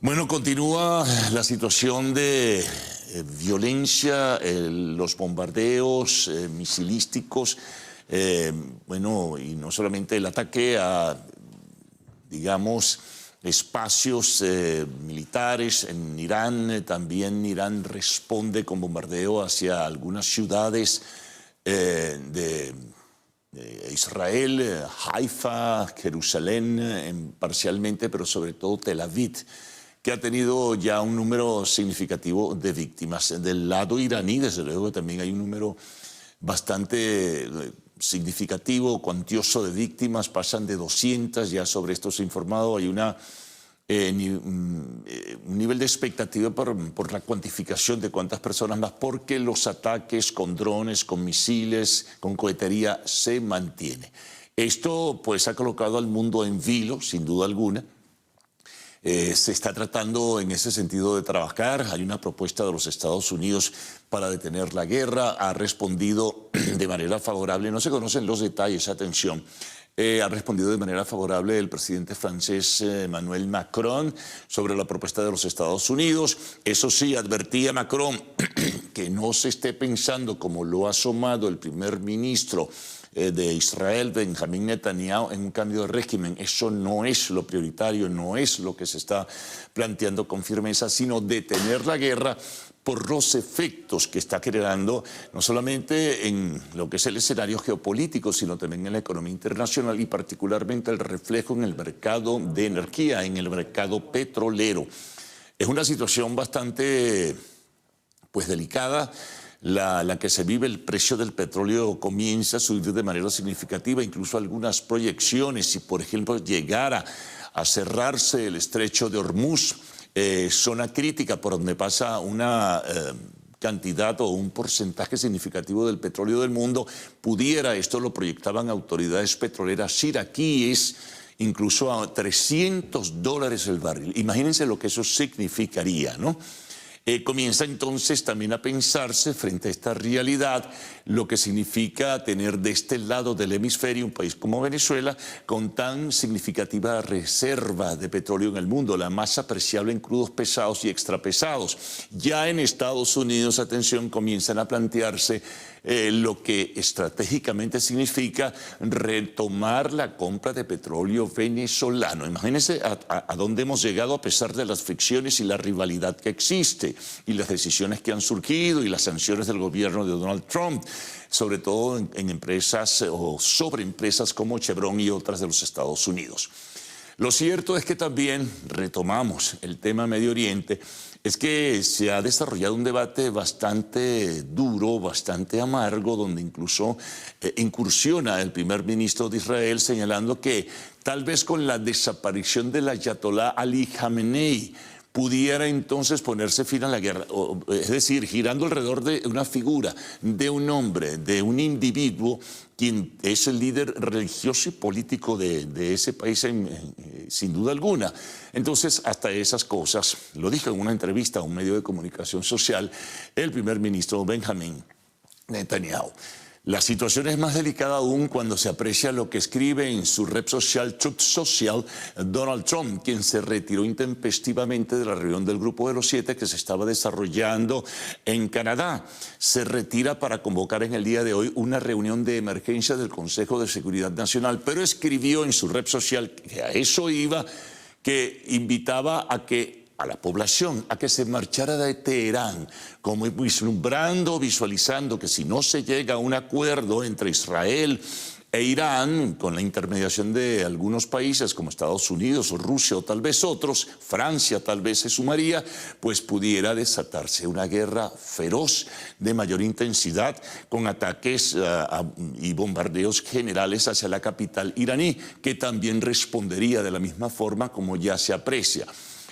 Bueno, continúa la situación de violencia, los bombardeos misilísticos, bueno, y no solamente el ataque a, digamos, espacios militares en Irán, también Irán responde con bombardeo hacia algunas ciudades de Israel, Haifa, Jerusalén, parcialmente, pero sobre todo Tel Aviv, que ha tenido ya un número significativo de víctimas. Del lado iraní, desde luego, también hay un número bastante significativo, cuantioso de víctimas, pasan de 200, ya sobre esto se ha informado, hay un nivel de expectativa por la cuantificación de cuántas personas más, porque los ataques con drones, con misiles, con cohetería se mantiene. Esto pues ha colocado al mundo en vilo, sin duda alguna. Se está tratando en ese sentido de trabajar. Hay una propuesta de los Estados Unidos para detener la guerra. Ha respondido de manera favorable. No se conocen los detalles, atención. Ha respondido de manera favorable el presidente francés Emmanuel Macron sobre la propuesta de los Estados Unidos. Eso sí, advertía Macron que no se esté pensando, como lo ha asomado el primer ministro de Israel, Benjamín Netanyahu, en un cambio de régimen. Eso no es lo prioritario, no es lo que se está planteando con firmeza, sino detener la guerra por los efectos que está generando, no solamente en lo que es el escenario geopolítico, sino también en la economía internacional y particularmente el reflejo en el mercado de energía, en el mercado petrolero. Es una situación bastante delicada, la que se vive. El precio del petróleo comienza a subir de manera significativa, incluso algunas proyecciones, si por ejemplo llegara a cerrarse el estrecho de Hormuz, zona crítica por donde pasa una cantidad o un porcentaje significativo del petróleo del mundo, pudiera, esto lo proyectaban autoridades petroleras iraquíes, incluso a $300 el barril. Imagínense lo que eso significaría, ¿no? Comienza entonces también a pensarse frente a esta realidad lo que significa tener de este lado del hemisferio un país como Venezuela con tan significativa reserva de petróleo en el mundo, la más apreciable en crudos pesados y extrapesados. Ya en Estados Unidos, atención, comienzan a plantearse lo que estratégicamente significa retomar la compra de petróleo venezolano. Imagínense a dónde hemos llegado a pesar de las fricciones y la rivalidad que existe y las decisiones que han surgido y las sanciones del gobierno de Donald Trump, sobre todo en empresas o sobre empresas como Chevron y otras de los Estados Unidos. Lo cierto es que también retomamos el tema Medio Oriente, es que se ha desarrollado un debate bastante duro, bastante amargo, donde incluso incursiona el primer ministro de Israel señalando que tal vez con la desaparición del ayatolá Ali Khamenei pudiera entonces ponerse fin a la guerra, es decir, girando alrededor de una figura, de un hombre, de un individuo, quien es el líder religioso y político de ese país sin duda alguna. Entonces, hasta esas cosas, lo dijo en una entrevista a un medio de comunicación social, el primer ministro Benjamín Netanyahu. La situación es más delicada aún cuando se aprecia lo que escribe en su red social Truth Social Donald Trump, quien se retiró intempestivamente de la reunión del Grupo de los 7 que se estaba desarrollando en Canadá. Se retira para convocar en el día de hoy una reunión de emergencia del Consejo de Seguridad Nacional, pero escribió en su red social que a eso iba, que invitaba a la población a que se marchara de Teherán, como vislumbrando, visualizando que si no se llega a un acuerdo entre Israel e Irán, con la intermediación de algunos países como Estados Unidos o Rusia o tal vez otros, Francia tal vez se sumaría, pues pudiera desatarse una guerra feroz de mayor intensidad con ataques y bombardeos generales hacia la capital iraní, que también respondería de la misma forma como ya se aprecia.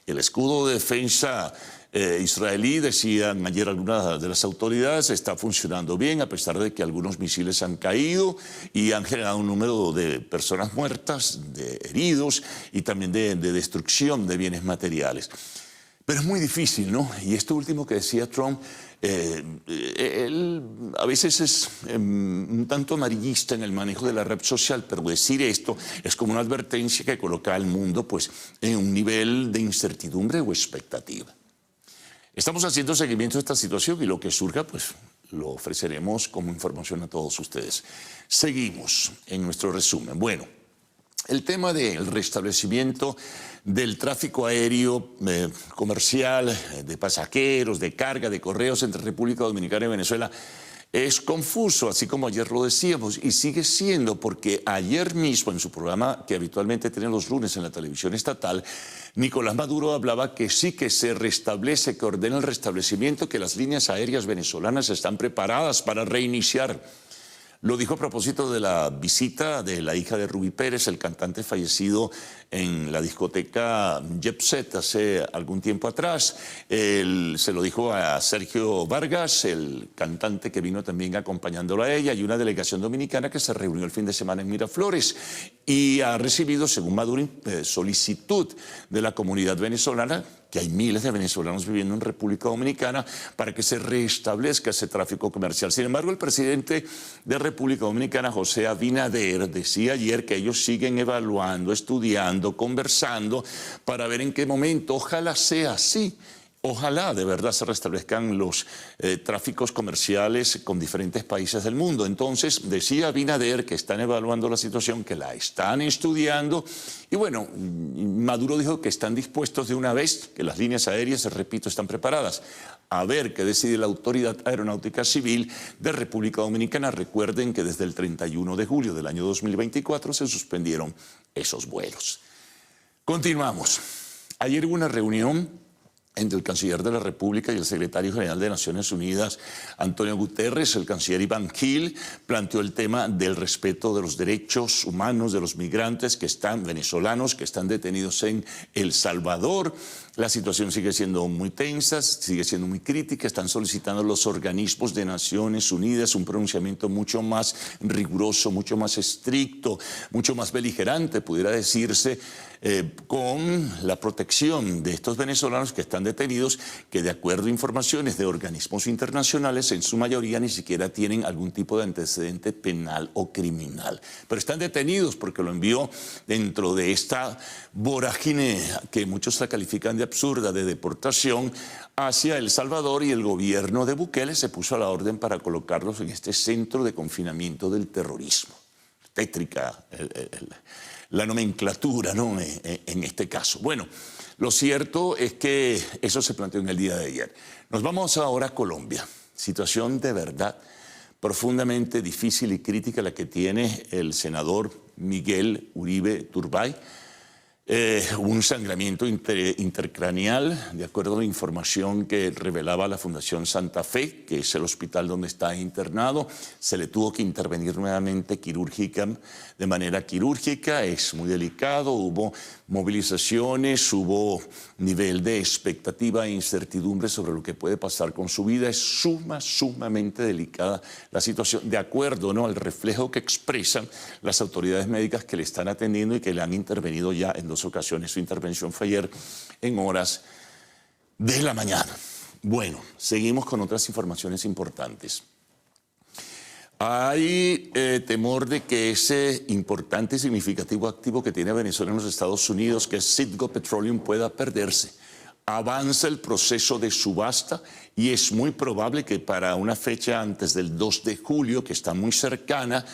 El escudo de defensa israelí, decían ayer algunas de las autoridades, está funcionando bien a pesar de que algunos misiles han caído y han generado un número de personas muertas, de heridos y también de destrucción de bienes materiales. Pero es muy difícil, ¿no? Y esto último que decía Trump, él a veces es un tanto amarillista en el manejo de la red social, pero decir esto es como una advertencia que coloca al mundo pues, en un nivel de incertidumbre o expectativa. Estamos haciendo seguimiento de esta situación y lo que surja, pues lo ofreceremos como información a todos ustedes. Seguimos en nuestro resumen. Bueno, el tema del restablecimiento del tráfico aéreo comercial, de pasajeros, de carga, de correos entre República Dominicana y Venezuela es confuso, así como ayer lo decíamos, y sigue siendo porque ayer mismo en su programa que habitualmente tiene los lunes en la televisión estatal, Nicolás Maduro hablaba que sí que se restablece, que ordena el restablecimiento, que las líneas aéreas venezolanas están preparadas para reiniciar. Lo dijo a propósito de la visita de la hija de Rubí Pérez, el cantante fallecido en la discoteca Jet Set hace algún tiempo atrás. Se lo dijo a Sergio Vargas, el cantante que vino también acompañándolo a ella, y una delegación dominicana que se reunió el fin de semana en Miraflores y ha recibido, según Maduro, solicitud de la comunidad venezolana, que hay miles de venezolanos viviendo en República Dominicana, para que se restablezca ese tráfico comercial. Sin embargo, el presidente de República Dominicana, José Abinader, decía ayer que ellos siguen evaluando, estudiando, conversando, para ver en qué momento, ojalá sea así, ojalá de verdad se restablezcan los tráficos comerciales con diferentes países del mundo. Entonces, decía Abinader que están evaluando la situación, que la están estudiando. Y bueno, Maduro dijo que están dispuestos de una vez, que las líneas aéreas, repito, están preparadas. A ver qué decide la Autoridad Aeronáutica Civil de República Dominicana. Recuerden que desde el 31 de julio del año 2024 se suspendieron esos vuelos. Continuamos. Ayer hubo una reunión entre el canciller de la República y el secretario general de Naciones Unidas, Antonio Guterres. El canciller Iván Gil planteó el tema del respeto de los derechos humanos de los migrantes venezolanos que están detenidos en El Salvador. La situación sigue siendo muy tensa, sigue siendo muy crítica. Están solicitando los organismos de Naciones Unidas un pronunciamiento mucho más riguroso, mucho más estricto, mucho más beligerante, pudiera decirse, con la protección de estos venezolanos que están detenidos, que de acuerdo a informaciones de organismos internacionales, en su mayoría ni siquiera tienen algún tipo de antecedente penal o criminal. Pero están detenidos porque lo envió dentro de esta vorágine que muchos la califican de absurda, de deportación hacia El Salvador, y el gobierno de Bukele se puso a la orden para colocarlos en este centro de confinamiento del terrorismo. Tétrica la nomenclatura, ¿no?, en este caso. Bueno, lo cierto es que eso se planteó en el día de ayer. Nos vamos ahora a Colombia. Situación de verdad profundamente difícil y crítica la que tiene el senador Miguel Uribe Turbay. Un sangramiento intercraneal, de acuerdo a la información que revelaba la Fundación Santa Fe, que es el hospital donde está internado. Se le tuvo que intervenir nuevamente de manera quirúrgica. Es muy delicado, hubo movilizaciones, hubo nivel de expectativa e incertidumbre sobre lo que puede pasar con su vida. Es sumamente delicada la situación, de acuerdo, ¿no?, al reflejo que expresan las autoridades médicas que le están atendiendo y que le han intervenido ya en 2 ocasiones. Su intervención fue ayer en horas de la mañana. Bueno, seguimos con otras informaciones importantes. Hay temor de que ese importante y significativo activo que tiene Venezuela en los Estados Unidos, que es Citgo Petroleum, pueda perderse. Avanza el proceso de subasta y es muy probable que para una fecha antes del 2 de julio, que está muy cercana,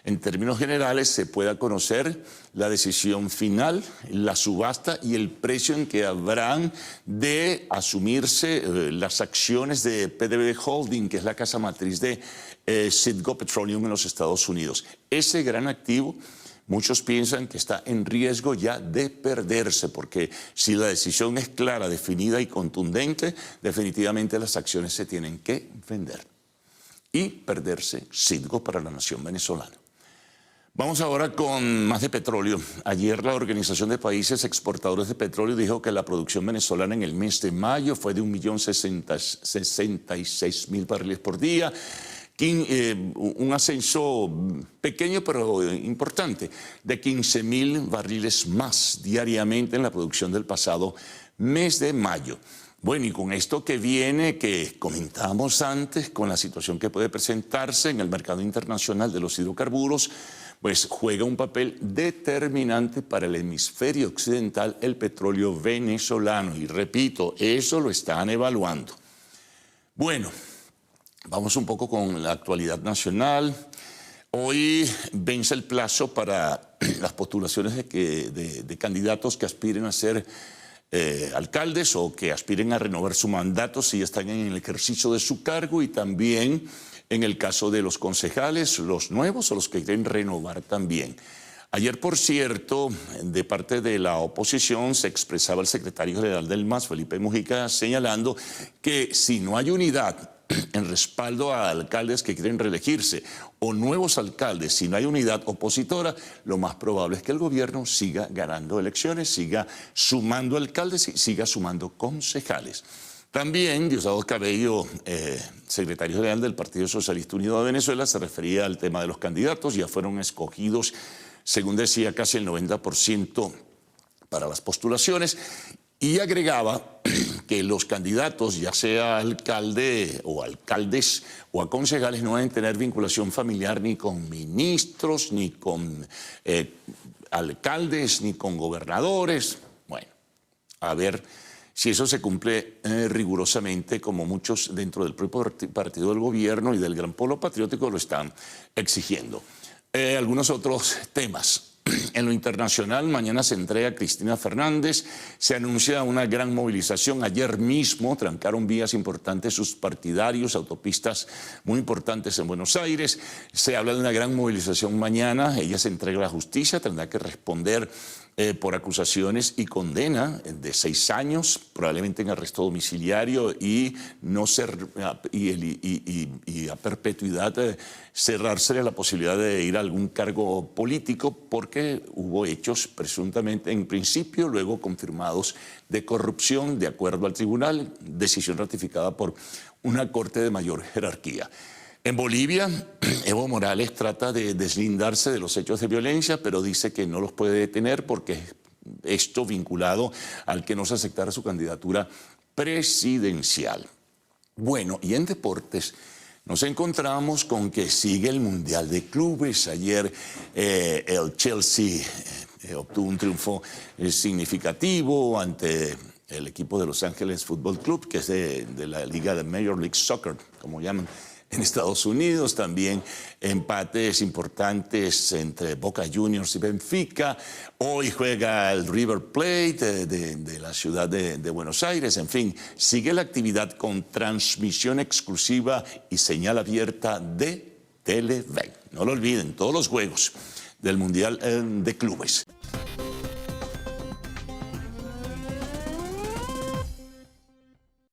en términos generales se pueda conocer la decisión final, la subasta y el precio en que habrán de asumirse las acciones de PDVSA Holding, que es la casa matriz de Citgo Petroleum en los Estados Unidos. Ese gran activo, muchos piensan que está en riesgo ya de perderse, porque si la decisión es clara, definida y contundente, definitivamente las acciones se tienen que vender y perderse Citgo para la nación venezolana. Vamos ahora con más de petróleo. Ayer la Organización de Países Exportadores de Petróleo dijo que la producción venezolana en el mes de mayo fue de 1.066.000 barriles por día, un ascenso pequeño pero importante, de 15.000 barriles más diariamente en la producción del pasado mes de mayo. Bueno, y con esto que viene, que comentamos antes, con la situación que puede presentarse en el mercado internacional de los hidrocarburos, pues juega un papel determinante para el hemisferio occidental el petróleo venezolano. Y repito, eso lo están evaluando. Bueno, vamos un poco con la actualidad nacional. Hoy vence el plazo para las postulaciones de candidatos que aspiren a ser alcaldes o que aspiren a renovar su mandato si están en el ejercicio de su cargo, y también en el caso de los concejales, los nuevos o los que quieren renovar también. Ayer, por cierto, de parte de la oposición se expresaba el secretario general del MAS, Felipe Mujica, señalando que si no hay unidad en respaldo a alcaldes que quieren reelegirse o nuevos alcaldes, si no hay unidad opositora, lo más probable es que el gobierno siga ganando elecciones, siga sumando alcaldes y siga sumando concejales. También Diosdado Cabello, secretario general del Partido Socialista Unido de Venezuela, se refería al tema de los candidatos. Ya fueron escogidos, según decía, casi el 90% para las postulaciones, y agregaba que los candidatos, ya sea alcalde o alcaldes o a concejales, no deben tener vinculación familiar ni con ministros, ni con alcaldes, ni con gobernadores. Bueno, a ver si eso se cumple rigurosamente, como muchos dentro del propio partido del gobierno y del Gran Polo Patriótico lo están exigiendo. Algunos otros temas. En lo internacional, mañana se entrega Cristina Fernández, se anuncia una gran movilización. Ayer mismo trancaron vías importantes sus partidarios, autopistas muy importantes en Buenos Aires. Se habla de una gran movilización mañana. Ella se entrega a la justicia, tendrá que responder por acusaciones y condena de 6 años, probablemente en arresto domiciliario y a perpetuidad, cerrársele la posibilidad de ir a algún cargo político, porque hubo hechos presuntamente en principio, luego confirmados, de corrupción, de acuerdo al tribunal, decisión ratificada por una corte de mayor jerarquía. En Bolivia, Evo Morales trata de deslindarse de los hechos de violencia, pero dice que no los puede detener porque esto vinculado al que no se aceptara su candidatura presidencial. Bueno, y en deportes nos encontramos con que sigue el Mundial de Clubes. Ayer el Chelsea obtuvo un triunfo significativo ante el equipo de Los Ángeles Fútbol Club, que es de la liga de Major League Soccer, como llaman en Estados Unidos. También empates importantes entre Boca Juniors y Benfica. Hoy juega el River Plate de la ciudad de Buenos Aires. En fin, sigue la actividad con transmisión exclusiva y señal abierta de Televen. No lo olviden, todos los juegos del Mundial de Clubes.